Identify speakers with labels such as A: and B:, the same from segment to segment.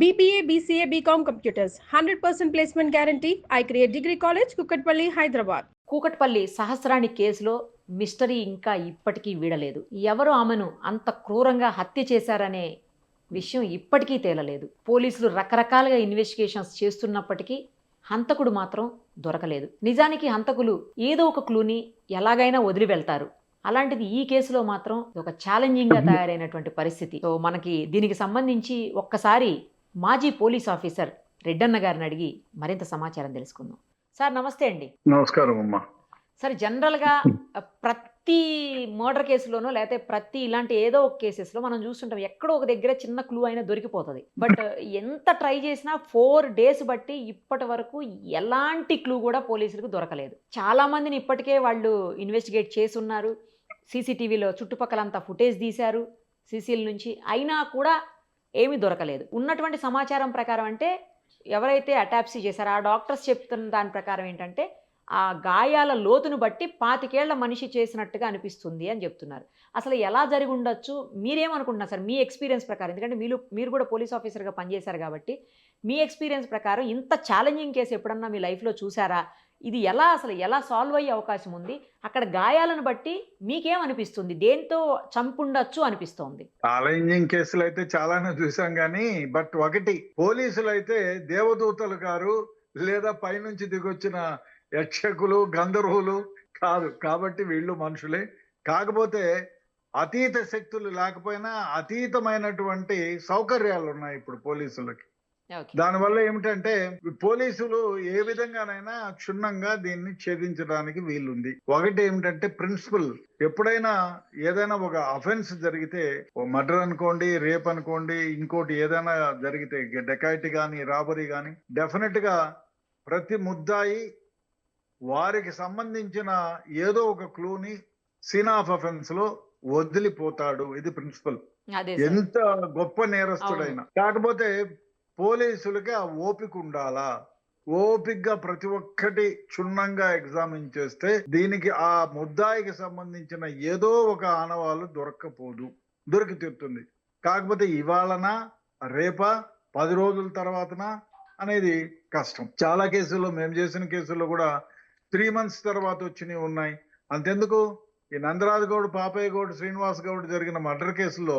A: BBA, BCA, BCom Computers. 100% placement guarantee. I create Degree College, Kukatpalli, Hyderabad.
B: Kukatpally సహస్రాణి కేసులో mystery ఇంకా ఇప్పటికీ వీడలేదు. ఎవరు ఆమెను అంత క్రూరంగా హత్య చేశారనే విషయం ఇప్పటికీ తేలలేదు. పోలీసులు రకరకాలుగా ఇన్వెస్టిగేషన్స్ చేస్తున్నప్పటికీ హంతకుడు మాత్రం దొరకలేదు. నిజానికి హంతకులు ఏదో ఒక క్లూని ఎలాగైనా వదిలి వెళ్తారు. అలాంటిది ఈ కేసులో మాత్రం ఒక ఛాలెంజింగ్గా తయారైనటువంటి పరిస్థితి. సో మనకి దీనికి సంబంధించి ఒక్కసారి మాజీ పోలీస్ ఆఫీసర్ రెడ్డన్న గారిని అడిగి మరింత సమాచారం తెలుసుకుందాం. సార్ నమస్తే అండి.
C: నమస్కారం అమ్మా.
B: సార్ జనరల్గా ప్రతి మర్డర్ కేసులోనో లేకపోతే ప్రతి ఇలాంటి ఏదో ఒక కేసెస్లో మనం చూస్తుంటాం ఎక్కడో ఒక దగ్గర చిన్న క్లూ అయినా దొరికిపోతుంది. బట్ ఎంత ట్రై చేసినా 4 days బట్టి ఇప్పటి వరకు ఎలాంటి క్లూ కూడా పోలీసులకు దొరకలేదు. చాలా మందిని ఇప్పటికే వాళ్ళు ఇన్వెస్టిగేట్ చేసి ఉన్నారు. సీసీటీవీలో చుట్టుపక్కలంతా ఫుటేజ్ తీశారు సీసీల నుంచి, అయినా కూడా ఏమీ దొరకలేదు. ఉన్నటువంటి సమాచారం ప్రకారం అంటే ఎవరైతే అటాప్సీ చేశారో ఆ డాక్టర్స్ చెప్తున్న దాని ప్రకారం ఏంటంటే ఆ గాయాల లోతును బట్టి 25 ఏళ్ల మనిషి చేసినట్టుగా అనిపిస్తుంది అని చెప్తున్నారు. అసలు ఎలా జరిగి ఉండొచ్చు, మీరేమనుకుంటున్నారు సార్ మీ ఎక్స్పీరియన్స్ ప్రకారం? ఎందుకంటే మీరు కూడా పోలీస్ ఆఫీసర్గా పనిచేశారు కాబట్టి మీ ఎక్స్పీరియన్స్ ప్రకారం ఇంత ఛాలెంజింగ్ కేసు ఎప్పుడన్నా మీ లైఫ్లో చూసారా? ఇది అసలు ఎలా సాల్వ్ అయ్యే అవకాశం ఉంది? అక్కడ గాయాలను బట్టి మీకేమనిపిస్తుంది? దేంతో చంపుండొచ్చు అనిపిస్తోంది?
C: ఛాలెంజింగ్ కేసులు అయితే చాలానే చూసాం కానీ బట్ ఒకటి, పోలీసులు అయితే దేవదూతలు గారు లేదా పైనుంచి దిగొచ్చిన యక్షకులు గంధర్వులు కాదు. కాబట్టి వీళ్ళు మనుషులే. కాకపోతే అతీత శక్తులు లేకపోయినా అతీతమైనటువంటి సౌకర్యాలు ఉన్నాయి ఇప్పుడు పోలీసులకి. దానివల్ల ఏమిటంటే పోలీసులు ఏ విధంగానైనా క్షుణ్ణంగా దీన్ని ఛేదించడానికి వీలుంది. ఒకటి ఏమిటంటే ప్రిన్సిపల్, ఎప్పుడైనా ఏదైనా ఒక అఫెన్స్ జరిగితే, మర్డర్ అనుకోండి, రేప్ అనుకోండి, ఇంకోటి ఏదైనా జరిగితే డెకాయిటీ కానీ రాబరీ కానీ, డెఫినెట్ గా ప్రతి ముద్దాయి వారికి సంబంధించిన ఏదో ఒక క్లూని సీన్ ఆఫ్ అఫెన్స్ లో వదిలిపోతాడు. ఇది ప్రిన్సిపల్, ఎంత గొప్ప నేరస్తుడైనా. కాకపోతే పోలీసులకి ఆ ఓపిక ఉండాలా. ఓపికగా ప్రతి ఒక్కటి క్షుణ్ణంగా ఎగ్జామిన్ చేస్తే దీనికి ఆ ముద్దాయికి సంబంధించిన ఏదో ఒక ఆనవాళ్ళు దొరికి తీరుతుంది. కాకపోతే ఇవాళనా రేపా 10 రోజుల తర్వాతనా అనేది కష్టం. చాలా కేసుల్లో, మేము చేసిన కేసుల్లో కూడా 3 months తర్వాత వచ్చినవి ఉన్నాయి. అంతెందుకు, ఈ నందరాజు గౌడ్, పాపయ్య గౌడ్, శ్రీనివాస్ గౌడ్ జరిగిన మర్డర్ కేసులో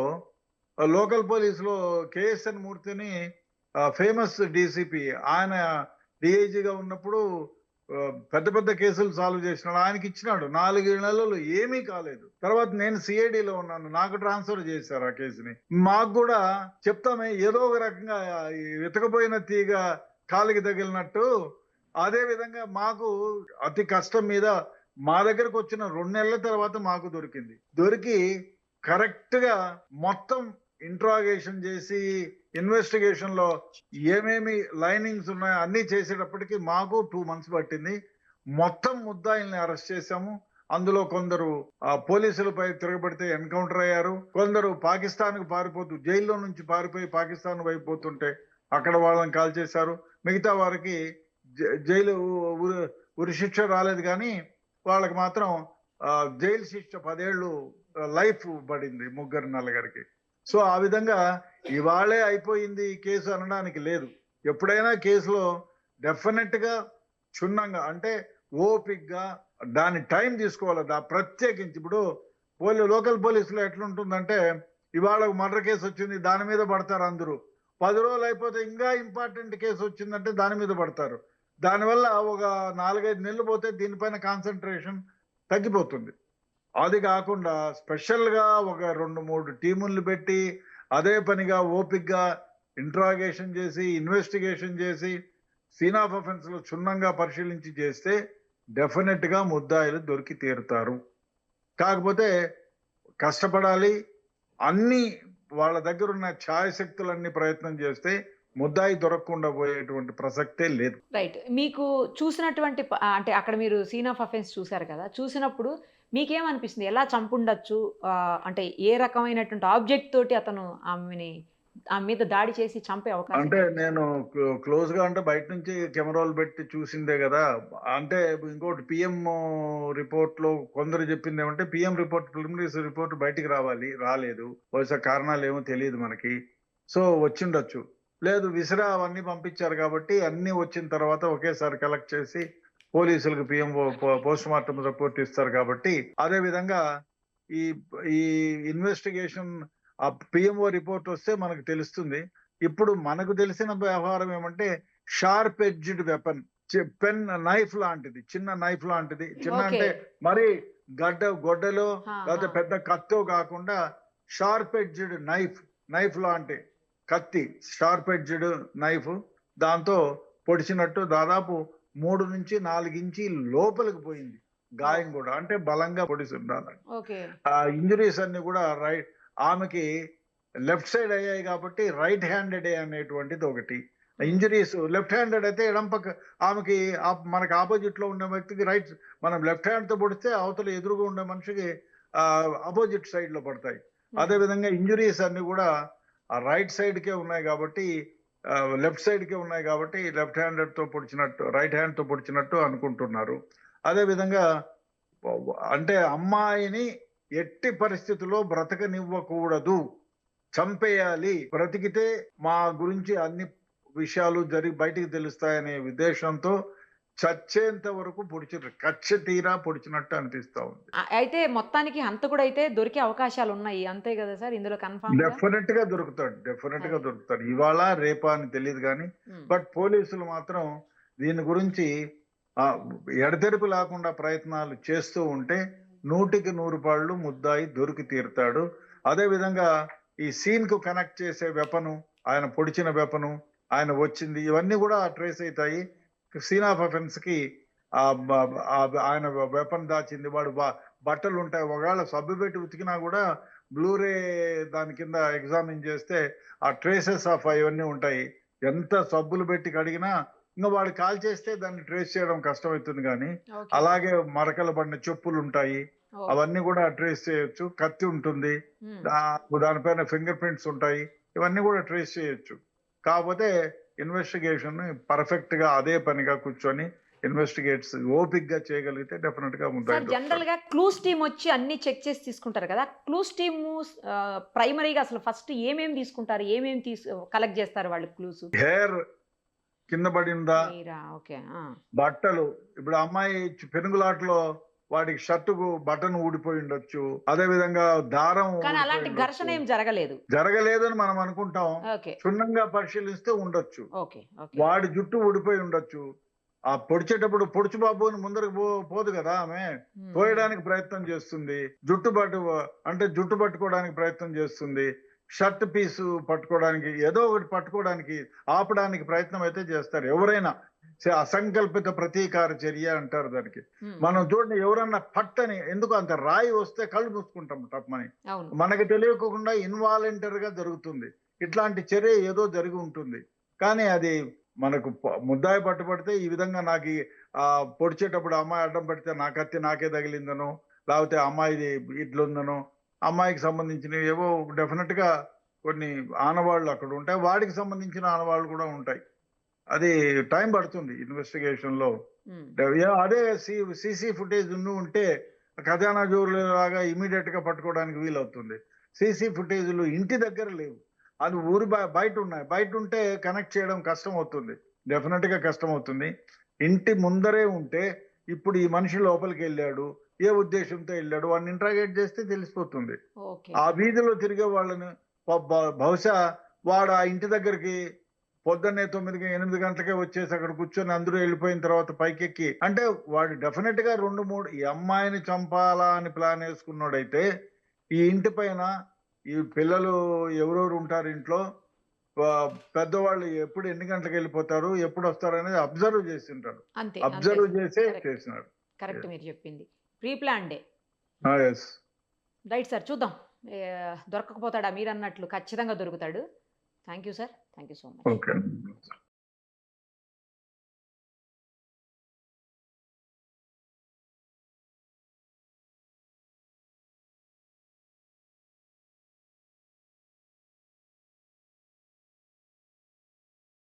C: లోకల్ పోలీసులో కేఎస్ఎన్ మూర్తిని ఫేమస్ డీసీపీ, ఆయన డిఐజీగా ఉన్నప్పుడు పెద్ద పెద్ద కేసులు సాల్వ్ చేసినాడు. ఆయనకి ఇచ్చినాడు 4 నెలలు, ఏమీ కాలేదు. తర్వాత నేను సిఐడిలో ఉన్నాను, నాకు ట్రాన్స్ఫర్ చేశారు ఆ కేసుని. మాకు కూడా చెప్తామే ఏదో ఒక రకంగా వెతకపోయిన తీగ కాలికి తగిలినట్టు, అదే విధంగా మాకు అతి కష్టం మీద మా దగ్గరకు వచ్చిన 2 నెలల తర్వాత మాకు దొరికి కరెక్ట్ గా మొత్తం ఇంట్రాగేషన్ చేసి ఇన్వెస్టిగేషన్ లో ఏమేమి లైనింగ్స్ ఉన్నాయో అన్ని చేసేటప్పటికి మాకు 2 months పట్టింది. మొత్తం ముద్దాయిల్ని అరెస్ట్ చేశాము. అందులో కొందరు పోలీసులపై తిరగబడితే ఎన్కౌంటర్ అయ్యారు. కొందరు పాకిస్తాన్కు పారిపోతూ, జైల్లో నుంచి పారిపోయి పాకిస్తాన్ వైపు పోతుంటే అక్కడ వాళ్ళని కాల్ చేశారు. మిగతా వారికి జైలు ఉరి శిక్ష రాలేదు, కానీ వాళ్ళకి మాత్రం జైలు శిక్ష 10 ఏళ్ళు లైఫ్ పడింది, 3-4. సో ఆ విధంగా ఇవాళే అయిపోయింది ఈ కేసు అనడానికి లేదు. ఎప్పుడైనా కేసులో డెఫినెట్ గా క్షుణ్ణంగా, అంటే ఓపిక్గా దాని టైం తీసుకోవాలి. ప్రత్యేకించి ఇప్పుడు లోకల్ పోలీసులో ఎట్లుంటుందంటే, ఇవాళ మర్డర్ కేసు వచ్చింది, దాని మీద పడతారు అందరూ. 10 రోజులు అయిపోతే ఇంకా ఇంపార్టెంట్ కేసు వచ్చిందంటే దాని మీద పడతారు. దానివల్ల ఒక 4-5 నెలలు పోతే దీనిపైన కాన్సన్ట్రేషన్ తగ్గిపోతుంది. అది కాకుండా స్పెషల్గా ఒక 2-3 టీములను పెట్టి అదే పనిగా ఓపిక్గా ఇంట్రాగేషన్ చేసి, ఇన్వెస్టిగేషన్ చేసి, సీన్ ఆఫ్ అఫెన్స్ లో క్షుణ్ణంగా పరిశీలించి చేస్తే డెఫినెట్ గా ముద్దాయిలు దొరికి తీరుతారు. కాకపోతే కష్టపడాలి. అన్ని వాళ్ళ దగ్గర ఉన్న ఛాయశక్తులన్నీ ప్రయత్నం చేస్తే ముద్దాయి దొరకకుండా పోయేటువంటి ప్రసక్తే లేదు.
B: రైట్. మీకు చూసినటువంటి అంటే అక్కడ మీరు సీన్ ఆఫ్ అఫెన్స్ చూసారు కదా, చూసినప్పుడు మీకేమనిపిస్తుంది? ఎలా చంపుండొచ్చు? అంటే ఏ రకమైనటువంటి ఆబ్జెక్ట్ తోటి అతను ఆమె మీద దాడి చేసి చంపే అవకాశం?
C: అంటే నేను క్లోజ్ గా, అంటే బయట నుంచి కెమెరాలు పెట్టి చూసిందే కదా. అంటే ఇంకోటి పిఎం రిపోర్ట్ లో కొందరు చెప్పింది ఏమంటే, పిఎం రిపోర్ట్, ప్రిలిమినరీ రిపోర్ట్ బయటికి రాలేదు. బహుశా కారణాలు ఏమో తెలియదు మనకి. సో వచ్చిండొచ్చు. లేదు విసిరా అవన్నీ పంపించారు కాబట్టి అన్నీ వచ్చిన తర్వాత ఒకేసారి కలెక్ట్ చేసి పోలీసులకు పిఎంఓ పోస్ట్ మార్టం రిపోర్ట్ ఇస్తారు కాబట్టి అదే విధంగా ఈ ఈ ఇన్వెస్టిగేషన్ ఆ పిఎంఓ రిపోర్ట్ వస్తే మనకు తెలుస్తుంది. ఇప్పుడు మనకు తెలిసిన వ్యవహారం ఏమంటే sharp edged weapon, pen knife లాంటిది, చిన్న నైఫ్ లాంటిది, చిన్న
B: ఓకే.
C: అంటే మరి గొడ్డలో
B: ఆ,
C: లేకపోతే
B: ఆ.
C: పెద్ద కత్తో కాకుండా షార్ప్ ఎడ్జ్డ్ నైఫ్ లాంటి కత్తి, షార్ప్ ఎడ్జ్డ్ నైఫ్, దాంతో పొడిచినట్టు దాదాపు 3 నుంచి 4 ఇంచి లోపలికి పోయింది గాయం కూడా, అంటే బలంగా పొడిచి ఉండాలి.
B: ఓకే.
C: ఆ ఇంజురీస్ అన్ని కూడా ఆమెకి లెఫ్ట్ సైడ్ అయ్యాయి కాబట్టి రైట్ హ్యాండెడ్ అనేటువంటిది ఒకటి ఇంజురీస్. లెఫ్ట్ హ్యాండెడ్ అయితే ఎడం పక్క ఆమెకి మనకి ఆపోజిట్ లో ఉండే వ్యక్తికి రైట్, మనం లెఫ్ట్ హ్యాండ్ తో పొడిస్తే అవతల ఎదురుగా ఉండే మనిషికి ఆపోజిట్ సైడ్ లో పడతాయి. అదే విధంగా ఇంజురీస్ అన్ని కూడా ఆ రైట్ సైడ్ కే ఉన్నాయి కాబట్టి లెఫ్ట్ సైడ్ కే ఉన్నాయి కాబట్టి లెఫ్ట్ హ్యాండెడ్ తో పొడిచినట్టు, రైట్ హ్యాండ్ తో పొడిచినట్టు అనుకుంటున్నారు. అదే విధంగా అంటే అమ్మాయిని ఎట్టి పరిస్థితుల్లో బ్రతకనివ్వకూడదు, చంపేయాలి, బ్రతికితే మా గురించి అన్ని విషయాలు బయటికి తెలుస్తాయనే ఉద్దేశంతో చచ్చేంత వరకు పొడిచారు. కచ్చ తీరా పొడిచినట్టు అనిపిస్తా ఉంది.
B: అయితే మొత్తానికి హంతకుడు అయితే దొరికే అవకాశాలు ఉన్నాయి, అంతే కదా సార్ ఇందులో కన్ఫర్మ్ గా?
C: డెఫినెట్ గా దొరుకుతాడు. ఇవాళ రేపా అని తెలియదు కానీ బట్ పోలీసులు మాత్రం దీని గురించి ఎడతెరిపి లేకుండా ప్రయత్నాలు చేస్తూ ఉంటే 100కి 100 పాళ్ళు ముద్దాయి దొరికి తీరుతాడు. అదే విధంగా ఈ సీన్ కు కనెక్ట్ చేసే వెపను, ఆయన పొడిచిన వెపను, ఆయన వచ్చింది, ఇవన్నీ కూడా ట్రేస్ అవుతాయి. సీన్ ఆఫ్ అఫెన్స్ కి ఆయన వెపన్ దాచింది, వాడు బట్టలు ఉంటాయి, ఒకవేళ సబ్బు పెట్టి ఉతికినా కూడా బ్లూరే దాని కింద ఎగ్జామిన్ చేస్తే ఆ ట్రేసెస్ ఆఫ్ అవన్నీ ఉంటాయి. ఎంత సబ్బులు పెట్టి కడిగినా ఇంకా వాడు కాల్ చేస్తే దాన్ని ట్రేస్ చేయడం కష్టమవుతుంది. కానీ అలాగే మరకలు పడిన చెప్పులు ఉంటాయి, అవన్నీ కూడా ట్రేస్ చేయొచ్చు. కత్తి ఉంటుంది, దానిపైన ఫింగర్ ప్రింట్స్ ఉంటాయి, ఇవన్నీ కూడా ట్రేస్ చేయొచ్చు. కాకపోతే ఇన్వెస్టిగేషన్ పర్ఫెక్ట్ గా అదే పనిగా కూర్చొని ఇన్వెస్టిగేట్స్ ఓపిక్ గా చేయగలిగితే డెఫినెట్ గా ఉంటాయి.
B: జనరల్ గా క్లూస్ టీమ్ వచ్చి అన్ని చెక్ చేసి తీసుకుంటారు కదా, క్లూస్ టీమ్ ప్రైమరీగా అసలు ఫస్ట్ ఏమేమి తీసుకుంటారు, ఏమేమి కలెక్ట్ చేస్తారు వాళ్ళు క్లూస్?
C: హెయిర్ కింద పడిందా, బట్టలు, ఇప్పుడు అమ్మాయి పెనుగులాటలో వాడికి షర్టుకు బటన్ ఊడిపోయి ఉండొచ్చు, అదే విధంగా దారం,
B: అలాంటి ఘర్షణ ఏం
C: జరగలేదు అని మనం అనుకుంటాం, క్షుణ్ణంగా పరిశీలిస్తే ఉండొచ్చు. వాడి జుట్టు ఊడిపోయి ఉండొచ్చు, ఆ పొడిచేటప్పుడు పొడుచు బాబు అని ముందరకు పోదు కదా, ఆమె పోయడానికి ప్రయత్నం చేస్తుంది, జుట్టు పట్టుకోవడానికి ప్రయత్నం చేస్తుంది, షర్ట్ పీసు పట్టుకోవడానికి, ఏదో ఒకటి పట్టుకోవడానికి ఆపడానికి ప్రయత్నం అయితే చేస్తారు ఎవరైనా. అసంకల్పిత ప్రతీకార చర్య అంటారు దానికి. మనం చూడండి, ఎవరన్నా పట్టని, ఎందుకు అంత రాయి వస్తే కళ్ళు మూసుకుంటాం తప్పమని, మనకి తెలియకుండా ఇన్వాలంటరీ గా జరుగుతుంది. ఇట్లాంటి చర్య ఏదో జరిగి ఉంటుంది, కానీ అది మనకు ముద్దాయి పట్టుబడితే ఈ విధంగా నాకు పొడిచేటప్పుడు అమ్మాయి అడ్డం పెడితే నా కత్తి నాకే తగిలిందనో, లేకపోతే అమ్మాయిది ఇట్లుందనో, అమ్మాయికి సంబంధించినవి ఏవో డెఫినెట్ గా కొన్ని ఆనవాళ్లు అక్కడ ఉంటాయి, వాడికి సంబంధించిన ఆనవాళ్లు కూడా ఉంటాయి. అది టైం పడుతుంది ఇన్వెస్టిగేషన్ లో. అదే సీసీ ఫుటేజ్ ఉంటే ఖజానా జోరులు లాగా ఇమీడియట్ గా పట్టుకోవడానికి వీలవుతుంది. సీసీ ఫుటేజ్లు ఇంటి దగ్గర లేవు, అది ఊరి బయట ఉన్నాయి. బయట ఉంటే కనెక్ట్ చేయడం కష్టం అవుతుంది, డెఫినెట్ గా కష్టం అవుతుంది. ఇంటి ముందరే ఉంటే ఇప్పుడు ఈ మనిషి లోపలికి వెళ్ళాడు, ఏ ఉద్దేశంతో వెళ్ళాడు, వాడిని ఇంట్రాగేట్ చేస్తే తెలిసిపోతుంది. ఆ వీధిలో తిరిగే వాళ్ళని బహుశా వాడు ఆ ఇంటి దగ్గరికి పొద్దున్నే 9-8 గంటలకే వచ్చేసి అక్కడ కూర్చొని అందరూ వెళ్ళిపోయిన తర్వాత పైకెక్కి, అంటే వాడు డెఫినెట్ గా 2-3 ఈ అమ్మాయిని చంపాలా అని ప్లాన్ వేసుకున్నాడైతే ఈ ఇంటి పైన ఈ పిల్లలు ఎవరెవరు ఉంటారు ఇంట్లో, పెద్దవాళ్ళు ఎప్పుడు ఎన్ని గంటలకు వెళ్ళిపోతారు, ఎప్పుడు వస్తారు అనేది అబ్జర్వ్ చేసి ఉంటాడు, అబ్జర్వ్ చేసే చేసినాడు.
B: కరెక్ట్ మీరు చెప్పింది, pre plan day. Right sir, చూద్దాం దొరకకపోతాడా, మీరు అన్నట్లు ఖచ్చితంగా దొరుకుతాడు. Thank you sir, thank you so much.
C: Okay.